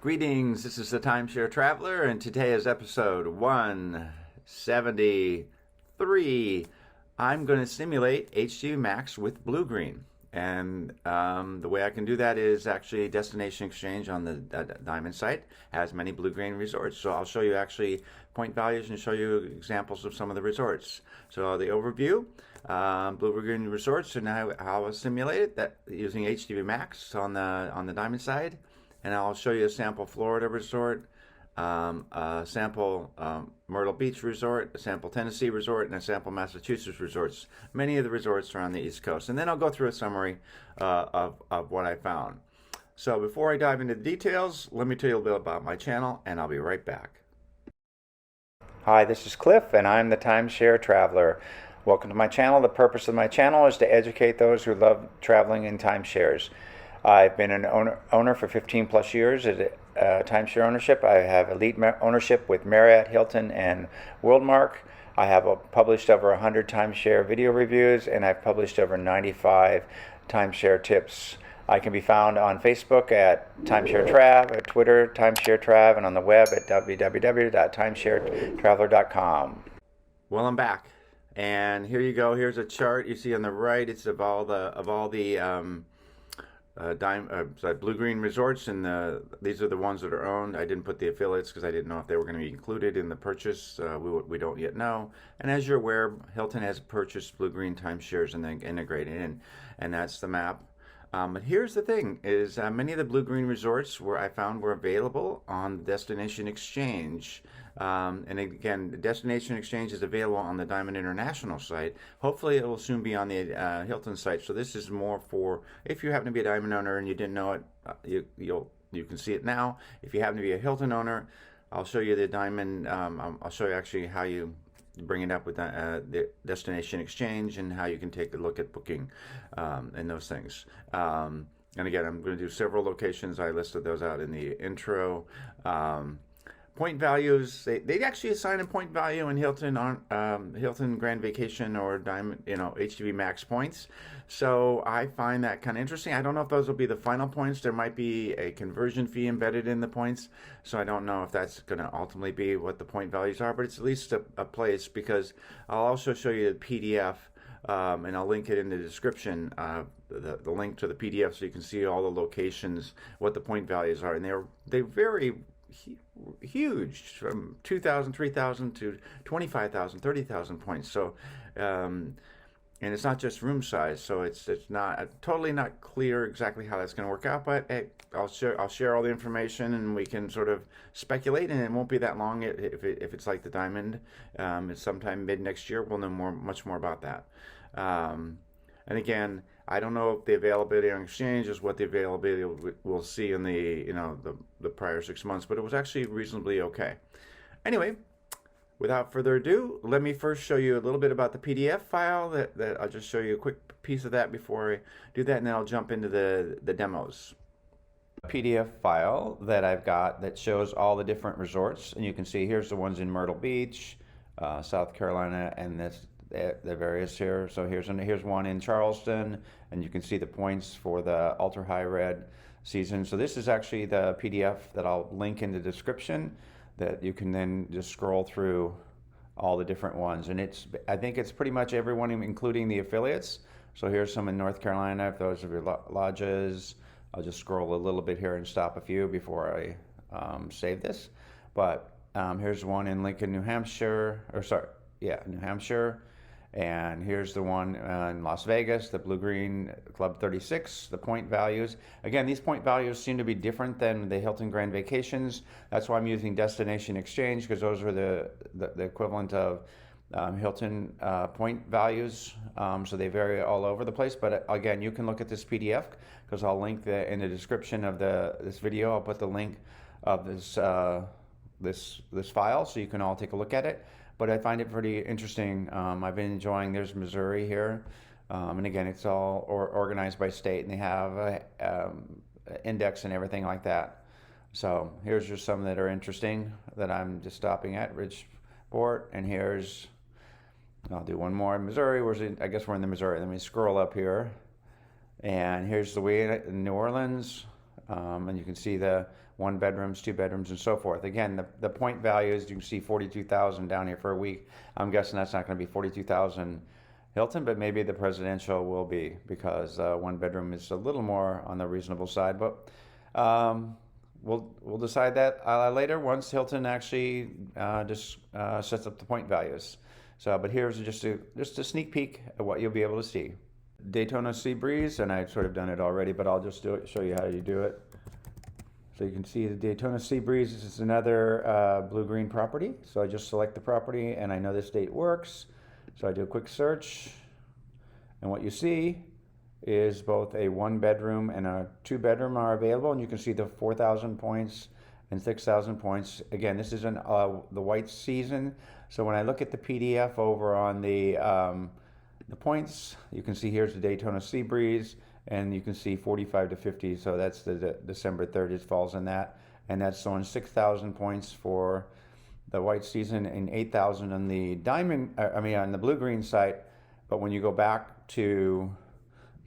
Greetings, this is the Timeshare Traveler, and today is episode 173. I'm going to simulate HGVMax with BlueGreen, and the way I can do that is actually Destination Xchange on the Diamond site has many BlueGreen resorts, so I'll show you actually point values and show you examples of some of the resorts. So the overview, BlueGreen Resorts, and how I simulate it that using HGVMax on the Diamond side. And I'll show you a sample Florida resort, a sample Myrtle Beach resort, a sample Tennessee resort, and a sample Massachusetts resorts. Many of the resorts are on the East Coast. And then I'll go through a summary of what I found. So before I dive into the details, let me tell you a little bit about my channel, and I'll be right back. Hi, this is Cliff, and I'm the Timeshare Traveler. Welcome to my channel. The purpose of my channel is to educate those who love traveling in timeshares. I've been an owner for 15 plus years at timeshare ownership. I have elite ownership with Marriott, Hilton, and Worldmark. I have published over 100 timeshare video reviews, and I've published over 95 timeshare tips. I can be found on Facebook at Timeshare Trav, at Twitter, Timeshare Trav, and on the web at www.timesharetraveler.com. Well, I'm back, and here you go. Here's a chart you see on the right. It's of all the BlueGreen Resorts, and these are the ones that are owned. I didn't put the affiliates because I didn't know if they were going to be included in the purchase. We don't yet know. And as you're aware, Hilton has purchased BlueGreen timeshares and then integrated in, and that's the map. But here's the thing: is many of the BlueGreen resorts I found were available on the Destination Xchange. And again, the Destination Xchange is available on the Diamond International site. Hopefully it will soon be on the Hilton site. So this is more for if you happen to be a Diamond owner and you didn't know it, you can see it now. If you happen to be a Hilton owner, I'll show you the Diamond. I'll show you actually how you bring it up with the Destination Xchange and how you can take a look at booking and those things. And again, I'm going to do several locations. I listed those out in the intro. Point values, they actually assign a point value in Hilton on Hilton Grand Vacation or Diamond, HGVMax points. So I find that kind of interesting. I don't know if those will be the final points. There might be a conversion fee embedded in the points. So I don't know if that's going to ultimately be what the point values are, but it's at least a place, because I'll also show you the PDF, and I'll link it in the description, the link to the PDF, so you can see all the locations, what the point values are, and they vary huge, from 2,000, 3,000 to 25,000, 30,000 points. So, and it's not just room size. So it's not totally not clear exactly how that's going to work out. But hey, I'll share all the information, and we can sort of speculate. And it won't be that long if it's like the Diamond. It's sometime mid next year. We'll know much more about that. And again, I don't know if the availability on Exchange is what the availability we'll see in the prior 6 months, but it was actually reasonably okay. Anyway, without further ado, let me first show you a little bit about the PDF file. That I'll just show you a quick piece of that before I do that, and then I'll jump into the demos. A PDF file that I've got that shows all the different resorts, and you can see here's the ones in Myrtle Beach, South Carolina, and the various here. So here's one in Charleston, and you can see the points for the ultra high red season. So this is actually the PDF that I'll link in the description, that you can then just scroll through all the different ones. And I think it's pretty much everyone, including the affiliates. So here's some in North Carolina, if those are your lodges. I'll just scroll a little bit here and stop a few before I save this. But here's one in Lincoln, New Hampshire, New Hampshire. And here's the one in Las Vegas, the BlueGreen Club 36, the point values. Again, these point values seem to be different than the Hilton Grand Vacations. That's why I'm using Destination Xchange, because those are the equivalent of Hilton point values. So they vary all over the place. But again, you can look at this PDF, because I'll link in the description of this video. I'll put the link of this file, so you can all take a look at it. But I find it pretty interesting. I've been enjoying. There's Missouri here, and again, it's all organized by state, and they have index and everything like that. So here's just some that are interesting that I'm just stopping at. Bridgeport, and I'll do one more in Missouri. I guess we're in the Missouri. Let me scroll up here, and here's the way in New Orleans, And you can see the 1 bedrooms, 2 bedrooms, and so forth. Again, the point values, you can see 42,000 down here for a week. I'm guessing that's not going to be 42,000 Hilton, but maybe the presidential will be, because 1 bedroom is a little more on the reasonable side. But we'll decide that later once Hilton actually just sets up the point values. So, but here's just a sneak peek of what you'll be able to see. Daytona Sea Breeze, and I've sort of done it already, but I'll just show you how you do it. So you can see the Daytona Sea Breeze. This is another blue-green property. So I just select the property, and I know this date works. So I do a quick search, and what you see is both a 1 bedroom and a 2 bedroom are available, and you can see the 4,000 points and 6,000 points. Again, this is in the white season. So when I look at the PDF over on the points, you can see here's the Daytona Sea Breeze, and you can see 45 to 50. So that's the December 3rd. It falls in that, and that's showing 6,000 points for the white season and 8,000 on the diamond. On the blue-green site. But when you go back to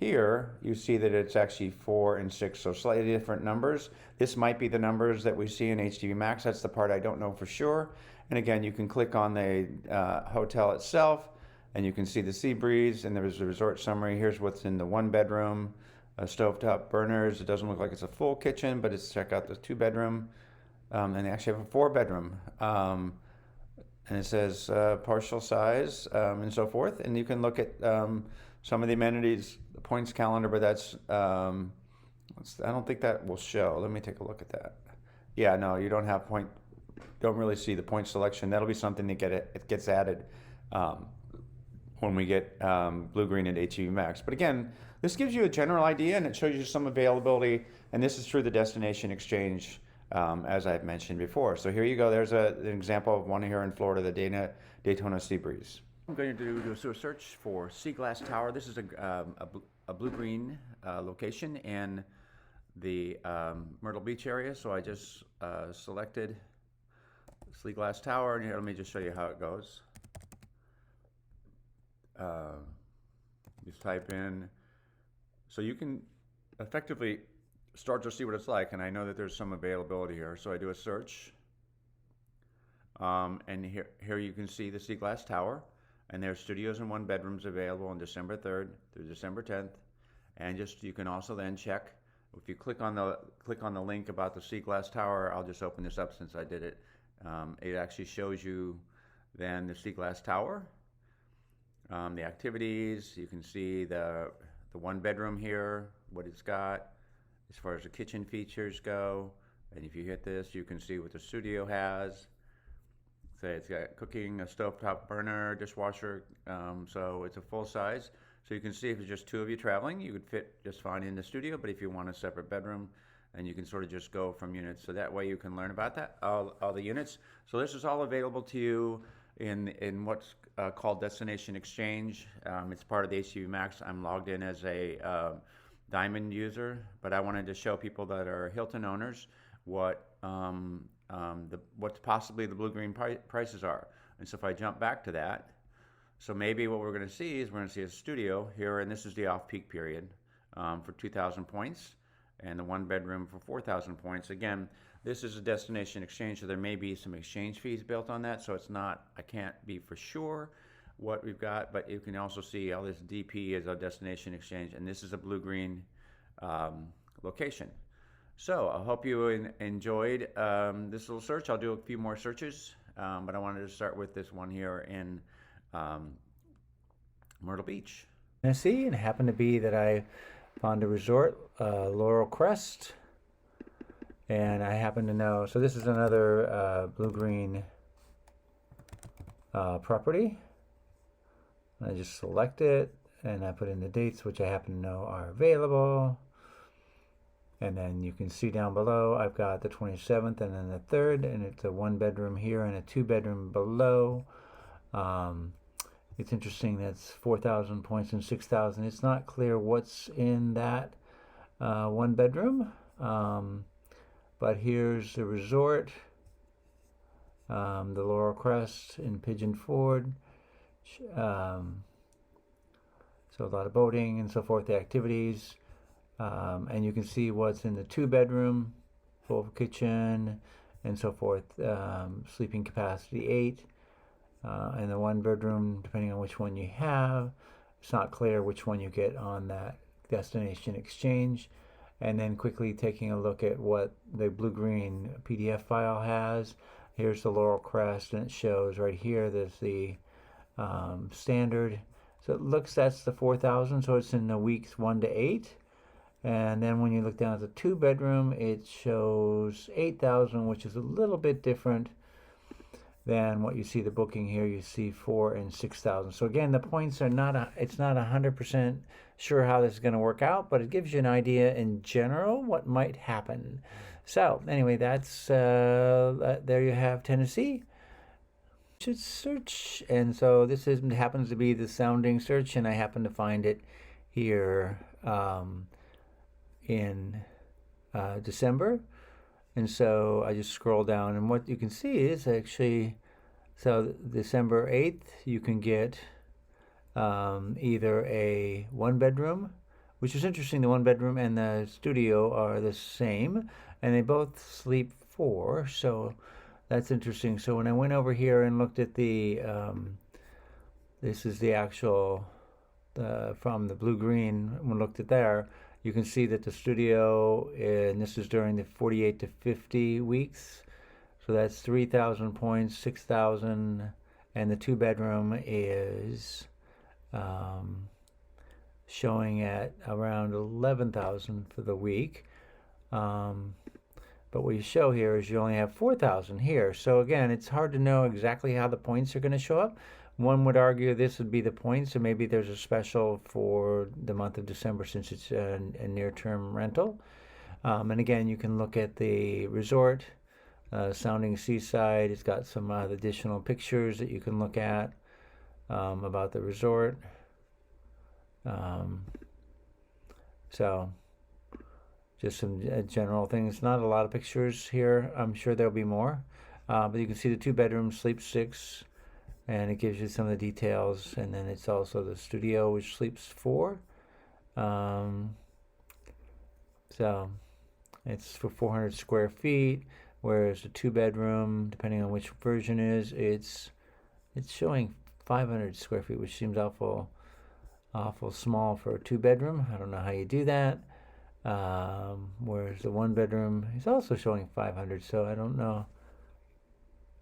here, you see that it's actually 4 and 6, so slightly different numbers. This might be the numbers that we see in HGVMax. That's the part I don't know for sure. And again, you can click on the hotel itself, and you can see the Sea Breeze, and there's a resort summary. Here's what's in the 1 bedroom, stovetop burners. It doesn't look like it's a full kitchen, but check out the 2 bedroom. And they actually have a 4 bedroom. And it says partial size and so forth. And you can look at some of the amenities, the points calendar, but that's, I don't think that will show. Let me take a look at that. Yeah, no, you don't have don't really see the point selection. That'll be something that it gets added when we get Blue-Green and HGVMax. But again, this gives you a general idea, and it shows you some availability, and this is through the Destination Xchange, as I've mentioned before. So here you go. There's an example of one here in Florida, the Daytona Sea Breeze. I'm going to do a search for Seaglass Tower. This is a Blue-Green location in the Myrtle Beach area. So I just selected Seaglass Tower, and here, let me just show you how it goes. Just type in, so you can effectively start to see what it's like, and I know that there's some availability here. So I do a search, and here you can see the Seaglass Tower, and there's studios and 1 bedrooms available on December 3rd through December 10th. And you can also then check, if you click on the link about the Seaglass Tower, I'll just open this up since I did it. It actually shows you then the Seaglass Tower, the activities. You can see the 1 bedroom here, what it's got as far as the kitchen features go. And if you hit this, you can see what the studio has. Say it's got cooking, a stovetop burner, dishwasher, so it's a full size. So you can see if it's just 2 of you traveling, you could fit just fine in the studio, but if you want a separate bedroom, and you can sort of just go from units. So that way you can learn about that, all the units. So this is all available to you in what's called Destination Xchange. It's part of the HGVMax. I'm logged in as a Diamond user, but I wanted to show people that are Hilton owners what possibly the Blue-Green prices are. And so if I jump back to that, so maybe what we're going to see is we're going to see a studio here, and this is the off-peak period for 2,000 points, and the 1 bedroom for 4,000 points. Again, this is a Destination Xchange, so there may be some exchange fees built on that, so it's not, I can't be for sure what we've got, but you can also see all this DP is a Destination Xchange, and this is a Blue-Green location. So I hope you enjoyed this little search. I'll do a few more searches, but I wanted to start with this one here in Myrtle Beach, Tennessee, and it happened to be that I found a resort, Laurel Crest, and I happen to know, so this is another Blue-Green property. I just select it, and I put in the dates, which I happen to know are available. And then you can see down below, I've got the 27th and then the 3rd, and it's a 1 bedroom here and a 2 bedroom below. It's interesting, that's 4,000 points and 6,000. It's not clear what's in that 1 bedroom, but here's the resort, the Laurel Crest in Pigeon Forge. So a lot of boating and so forth, the activities. And you can see what's in the 2-bedroom, full kitchen, and so forth. Sleeping capacity 8, and the 1-bedroom, depending on which one you have. It's not clear which one you get on that Destination Xchange. And then quickly taking a look at what the BlueGreen PDF file has. Here's the Laurel Crest, and it shows right here there's the standard. So it looks, that's the 4,000, so it's in the weeks 1 to 8. And then when you look down at the 2-bedroom, it shows 8,000, which is a little bit different than what you see the booking here. You see 4,000 and 6,000. So again, the points are not, it's not 100% sure how this is going to work out, but it gives you an idea in general what might happen. So anyway, that's, there you have Tennessee. Should search, and so this happens to be the sounding search, and I happen to find it here in December. And so I just scroll down, and what you can see is actually, so December 8th, you can get either a 1-bedroom, which is interesting. The 1-bedroom and the studio are the same, and they both sleep 4, so that's interesting. So when I went over here and looked at the, this is the actual, from the BlueGreen, when we looked at there, you can see that the studio, and this is during the 48 to 50 weeks, so that's 3,000 points, 6,000, and the 2-bedroom is showing at around 11,000 for the week. But what you show here is you only have 4,000 here. So again, it's hard to know exactly how the points are going to show up. One would argue this would be the points, so maybe there's a special for the month of December since it's a near-term rental. And again, you can look at the resort, Sounding Seaside. It's got some additional pictures that you can look at about the resort. So just some general things. Not a lot of pictures here. I'm sure there'll be more. But you can see the 2-bedroom, sleep 6. And it gives you some of the details, and then it's also the studio, which sleeps 4. So it's for 400 square feet, whereas the 2-bedroom, depending on which version it's showing 500 square feet, which seems awful small for a 2-bedroom. I don't know how you do that. Whereas the 1-bedroom is also showing 500, so I don't know.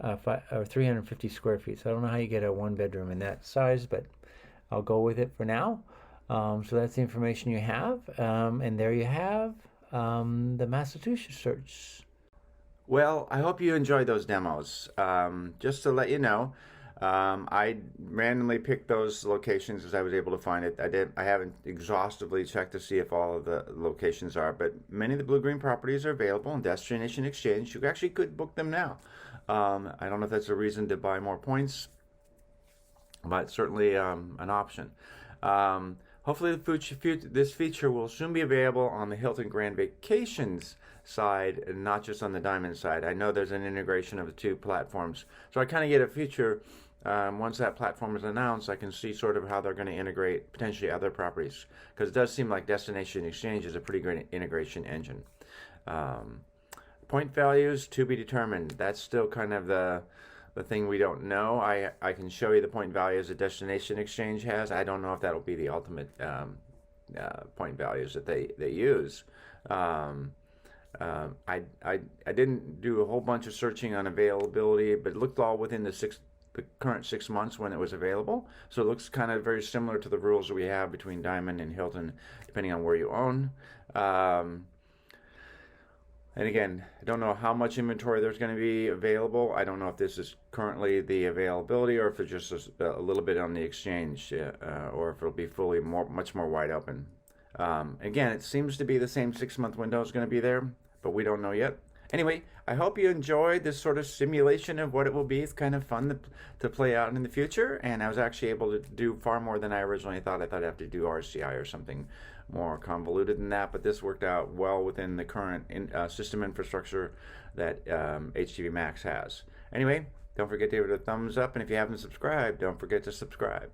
Or 350 square feet. So I don't know how you get a 1-bedroom in that size, but I'll go with it for now. So that's the information you have. And there you have the Massachusetts search. Well, I hope you enjoyed those demos. Just to let you know, I randomly picked those locations as I was able to find it. I haven't exhaustively checked to see if all of the locations are, but many of the BlueGreen properties are available in Destination Xchange. You actually could book them now. I don't know if that's a reason to buy more points, but certainly an option. Hopefully this feature will soon be available on the Hilton Grand Vacations side and not just on the Diamond side. I know there's an integration of the 2 platforms, so I kind of get a feature. Once that platform is announced, I can see sort of how they're going to integrate potentially other properties, because it does seem like Destination Xchange is a pretty great integration engine. Point values to be determined. That's still kind of the thing we don't know. I can show you the point values that Destination Xchange has. I don't know if that'll be the ultimate point values that they use. I didn't do a whole bunch of searching on availability, but it looked all within the current 6 months when it was available. So it looks kind of very similar to the rules that we have between Diamond and Hilton, depending on where you own. And again, I don't know how much inventory there's going to be available. I don't know if this is currently the availability or if it's just a little bit on the exchange, or if it'll be much more wide open. Again, it seems to be the same 6-month window is going to be there, but we don't know yet. Anyway, I hope you enjoyed this sort of simulation of what it will be. It's kind of fun to play out in the future, and I was actually able to do far more than I originally thought. I thought I'd have to do RCI or something more convoluted than that, but this worked out well within the current system infrastructure that HGVMax has. Anyway, don't forget to give it a thumbs up, and if you haven't subscribed, don't forget to subscribe.